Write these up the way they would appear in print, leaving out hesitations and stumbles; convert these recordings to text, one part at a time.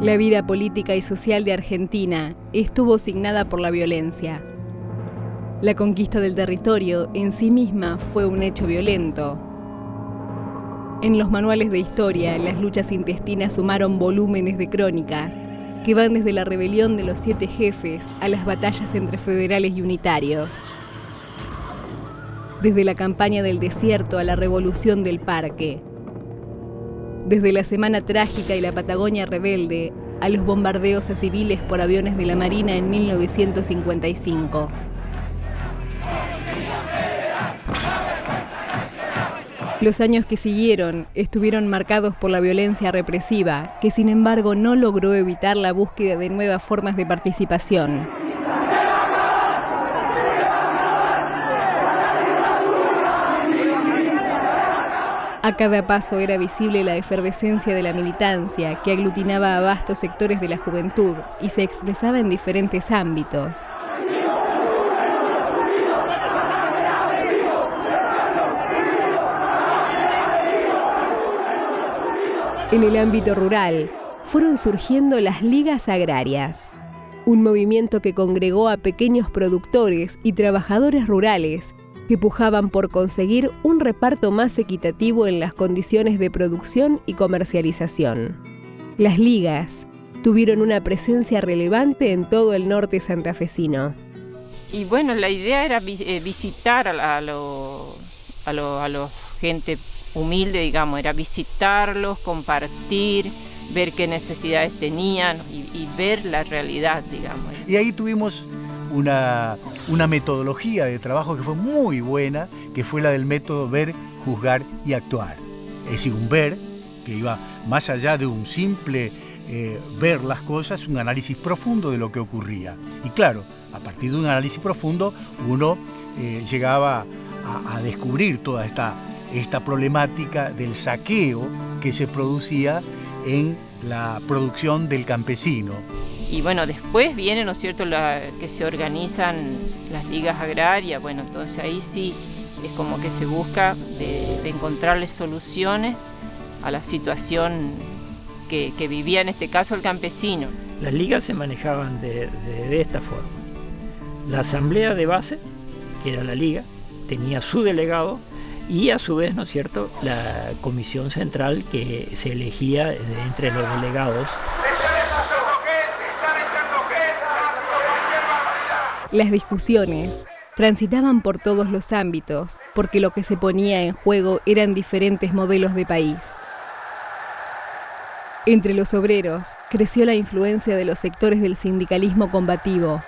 La vida política y social de Argentina estuvo signada por la violencia. La conquista del territorio en sí misma fue un hecho violento. En los manuales de historia, las luchas intestinas sumaron volúmenes de crónicas que van desde la rebelión de los 7 jefes a las batallas entre federales y unitarios. Desde la campaña del desierto a la revolución del parque. Desde la Semana Trágica y la Patagonia Rebelde a los bombardeos a civiles por aviones de la Marina en 1955. Los años que siguieron estuvieron marcados por la violencia represiva, que sin embargo no logró evitar la búsqueda de nuevas formas de participación. A cada paso era visible la efervescencia de la militancia, que aglutinaba a vastos sectores de la juventud y se expresaba en diferentes ámbitos. En el ámbito rural, fueron surgiendo las ligas agrarias, un movimiento que congregó a pequeños productores y trabajadores rurales que pujaban por conseguir un reparto más equitativo en las condiciones de producción y comercialización. Las ligas tuvieron una presencia relevante en todo el norte santafesino. Y bueno, la idea era visitar a los gente humilde, digamos, era visitarlos, compartir, ver qué necesidades tenían y ver la realidad, digamos. Y ahí tuvimos una metodología de trabajo que fue muy buena, que fue la del método ver, juzgar y actuar. Es decir, un ver que iba más allá de un simple ver las cosas, un análisis profundo de lo que ocurría. Y claro, a partir de un análisis profundo uno llegaba a descubrir toda esta problemática del saqueo que se producía en la producción del campesino. Y bueno, después viene, ¿no es cierto?, que se organizan las ligas agrarias. Bueno, entonces ahí sí es como que se busca de encontrarle soluciones a la situación que vivía en este caso el campesino. Las ligas se manejaban de esta forma. La asamblea de base, que era la liga, tenía su delegado y a su vez, ¿no es cierto?, la comisión central que se elegía entre los delegados. Las discusiones transitaban por todos los ámbitos, porque lo que se ponía en juego eran diferentes modelos de país. Entre los obreros creció la influencia de los sectores del sindicalismo combativo.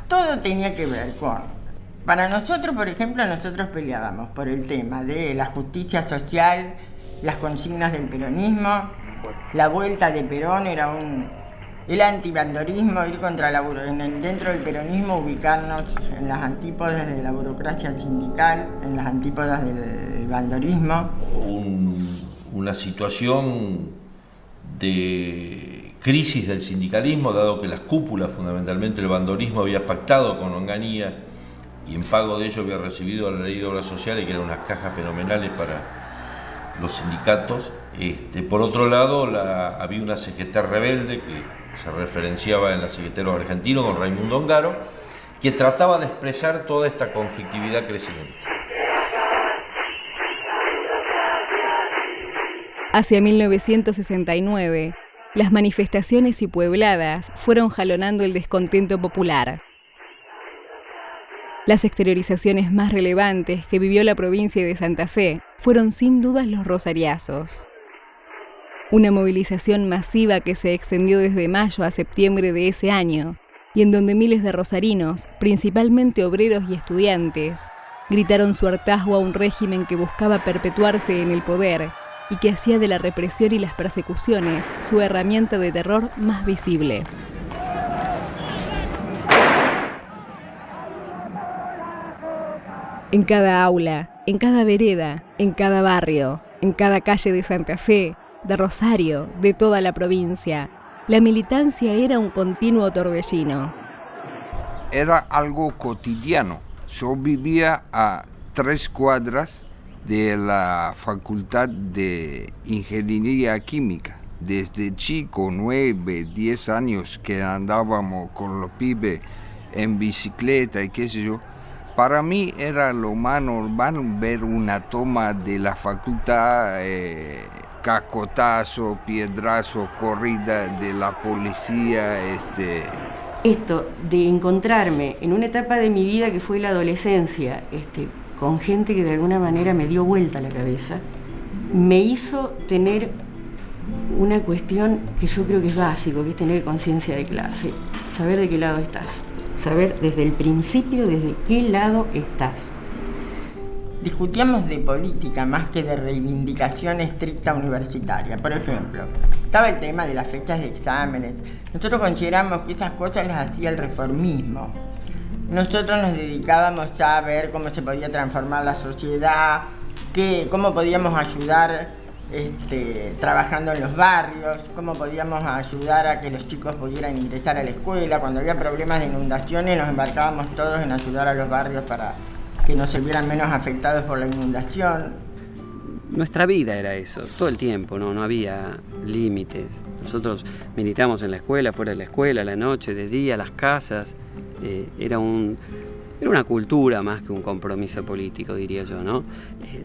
Todo tenía que ver con... Para nosotros, por ejemplo, nosotros peleábamos por el tema de la justicia social, las consignas del peronismo, la vuelta de Perón era el antibandorismo, ir contra dentro del peronismo, ubicarnos en las antípodas de la burocracia sindical, en las antípodas del bandorismo. Una situación de crisis del sindicalismo, dado que las cúpulas, fundamentalmente el bandorismo, había pactado con Onganía y en pago de ello había recibido la ley de obras sociales, que eran unas cajas fenomenales para los sindicatos. Por otro lado, había una CGT rebelde que se referenciaba en la CGT de los argentinos con Raimundo Ongaro, que trataba de expresar toda esta conflictividad creciente. Hacia 1969, las manifestaciones y puebladas fueron jalonando el descontento popular. Las exteriorizaciones más relevantes que vivió la provincia de Santa Fe fueron sin dudas los rosariazos. Una movilización masiva que se extendió desde mayo a septiembre de ese año y en donde miles de rosarinos, principalmente obreros y estudiantes, gritaron su hartazgo a un régimen que buscaba perpetuarse en el poder y que hacía de la represión y las persecuciones su herramienta de terror más visible. En cada aula, en cada vereda, en cada barrio, en cada calle de Santa Fe, de Rosario, de toda la provincia, la militancia era un continuo torbellino. Era algo cotidiano. Yo vivía a 3 cuadras de la Facultad de Ingeniería Química desde chico, 9, 10 años, que andábamos con los pibes en bicicleta y qué sé yo, para mí era lo más normal ver una toma de la facultad, cascotazo, piedrazo, corrida de la policía. Esto de encontrarme en una etapa de mi vida que fue la adolescencia, con gente que de alguna manera me dio vuelta la cabeza, me hizo tener una cuestión que yo creo que es básico, que es tener conciencia de clase, saber de qué lado estás, saber desde el principio desde qué lado estás. Discutíamos de política más que de reivindicación estricta universitaria. Por ejemplo, estaba el tema de las fechas de exámenes. Nosotros consideramos que esas cosas las hacía el reformismo. Nosotros nos dedicábamos a ver cómo se podía transformar la sociedad, cómo podíamos ayudar trabajando en los barrios, cómo podíamos ayudar a que los chicos pudieran ingresar a la escuela. Cuando había problemas de inundaciones nos embarcábamos todos en ayudar a los barrios para que no se vieran menos afectados por la inundación. Nuestra vida era eso, todo el tiempo, no había límites. Nosotros militamos en la escuela, fuera de la escuela, a la noche, de día, las casas. Era una cultura más que un compromiso político, diría yo, ¿no?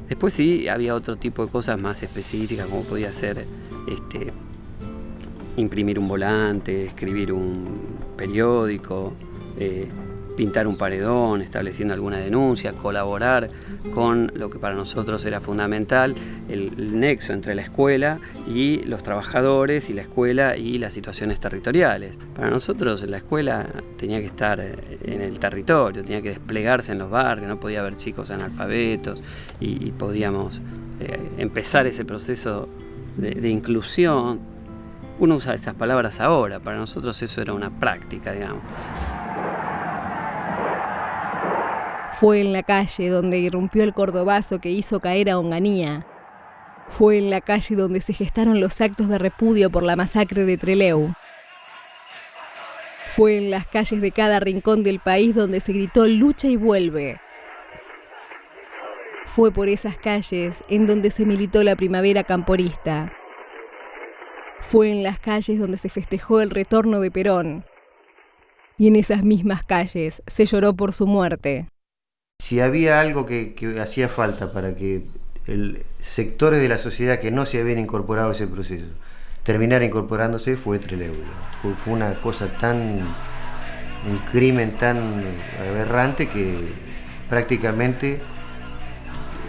Después sí había otro tipo de cosas más específicas, como podía ser imprimir un volante, escribir un periódico, pintar un paredón, estableciendo alguna denuncia, colaborar con lo que para nosotros era fundamental, el nexo entre la escuela y los trabajadores, y la escuela y las situaciones territoriales. Para nosotros la escuela tenía que estar en el territorio, tenía que desplegarse en los barrios, no podía haber chicos analfabetos, y podíamos empezar ese proceso de inclusión. Uno usa estas palabras ahora, para nosotros eso era una práctica, digamos. Fue en la calle donde irrumpió el cordobazo que hizo caer a Onganía. Fue en la calle donde se gestaron los actos de repudio por la masacre de Trelew. Fue en las calles de cada rincón del país donde se gritó «lucha y vuelve». Fue por esas calles en donde se militó la primavera camporista. Fue en las calles donde se festejó el retorno de Perón. Y en esas mismas calles se lloró por su muerte. Si había algo que hacía falta para que sectores de la sociedad que no se habían incorporado a ese proceso terminara incorporándose, fue Trelew. Fue una cosa un crimen tan aberrante que prácticamente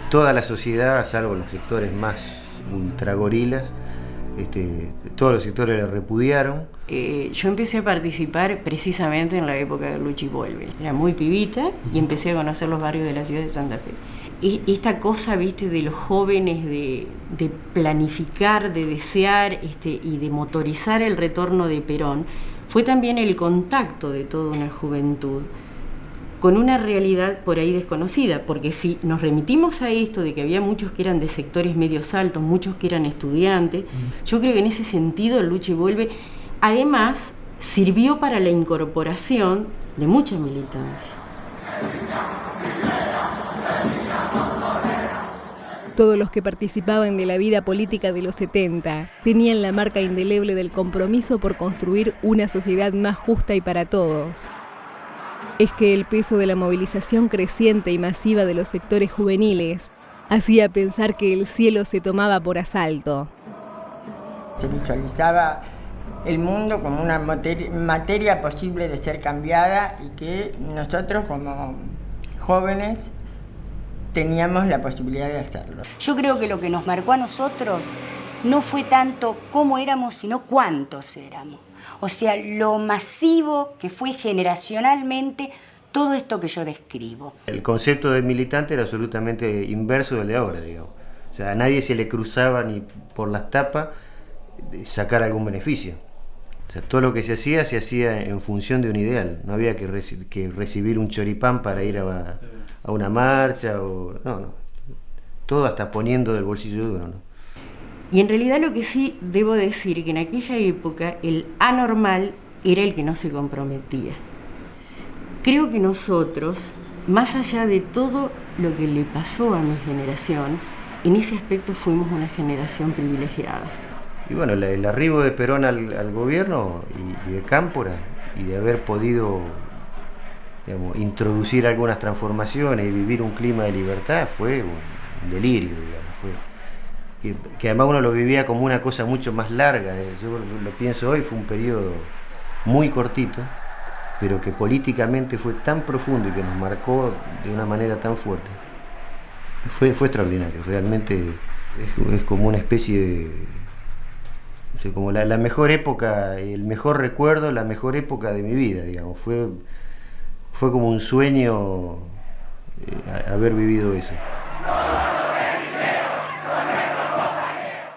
toda la sociedad, salvo los sectores más ultragorilas, todos los sectores la repudiaron. Yo empecé a participar precisamente en la época de Lucha y Vuelve. Era muy pibita y empecé a conocer los barrios de la ciudad de Santa Fe. Esta cosa, viste, de los jóvenes de planificar, de desear y de motorizar el retorno de Perón, fue también el contacto de toda una juventud con una realidad por ahí desconocida, porque si nos remitimos a esto de que había muchos que eran de sectores medios altos, muchos que eran estudiantes, yo creo que en ese sentido el Lucha y Vuelve además sirvió para la incorporación de mucha militancia. Todos los que participaban de la vida política de los 70 tenían la marca indeleble del compromiso por construir una sociedad más justa y para todos. Es que el peso de la movilización creciente y masiva de los sectores juveniles hacía pensar que el cielo se tomaba por asalto. Se visualizaba el mundo como una materia posible de ser cambiada y que nosotros como jóvenes teníamos la posibilidad de hacerlo. Yo creo que lo que nos marcó a nosotros no fue tanto cómo éramos, sino cuántos éramos. O sea, lo masivo que fue generacionalmente todo esto que yo describo. El concepto de militante era absolutamente inverso del de ahora, digamos. O sea, a nadie se le cruzaba ni por las tapas sacar algún beneficio. O sea, todo lo que se hacía en función de un ideal. No había que recibir un choripán para ir a una marcha. No. Todo hasta poniendo del bolsillo de uno, ¿no? Y en realidad lo que sí debo decir que en aquella época el anormal era el que no se comprometía. Creo que nosotros, más allá de todo lo que le pasó a mi generación, en ese aspecto fuimos una generación privilegiada. Y bueno, el arribo de Perón al gobierno y de Cámpora, y de haber podido, digamos, introducir algunas transformaciones y vivir un clima de libertad, fue un delirio, digamos. Que además uno lo vivía como una cosa mucho más larga. Yo lo pienso hoy, fue un periodo muy cortito, pero que políticamente fue tan profundo y que nos marcó de una manera tan fuerte. Fue extraordinario, realmente es como una especie de... No sé, como la mejor época, el mejor recuerdo, la mejor época de mi vida, digamos. Fue como un sueño haber vivido eso.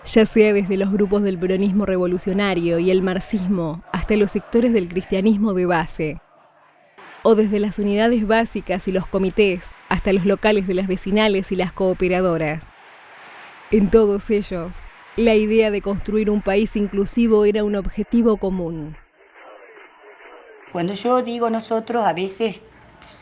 Ya sea desde los grupos del peronismo revolucionario y el marxismo hasta los sectores del cristianismo de base, o desde las unidades básicas y los comités hasta los locales de las vecinales y las cooperadoras. En todos ellos, la idea de construir un país inclusivo era un objetivo común. Cuando yo digo nosotros, a veces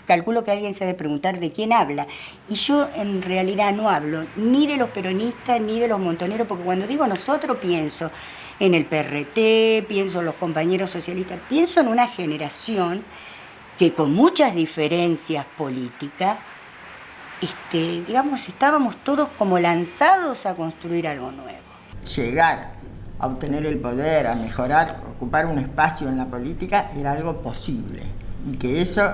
calculo que alguien se ha de preguntar de quién habla. Y yo en realidad no hablo ni de los peronistas ni de los montoneros, porque cuando digo nosotros pienso en el PRT, pienso en los compañeros socialistas, pienso en una generación que con muchas diferencias políticas, digamos, estábamos todos como lanzados a construir algo nuevo. Llegar a obtener el poder, a mejorar, ocupar un espacio en la política era algo posible. Y que eso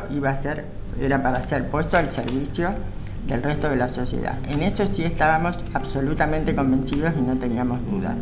era para ser puesto al servicio del resto de la sociedad. En eso sí estábamos absolutamente convencidos y no teníamos dudas.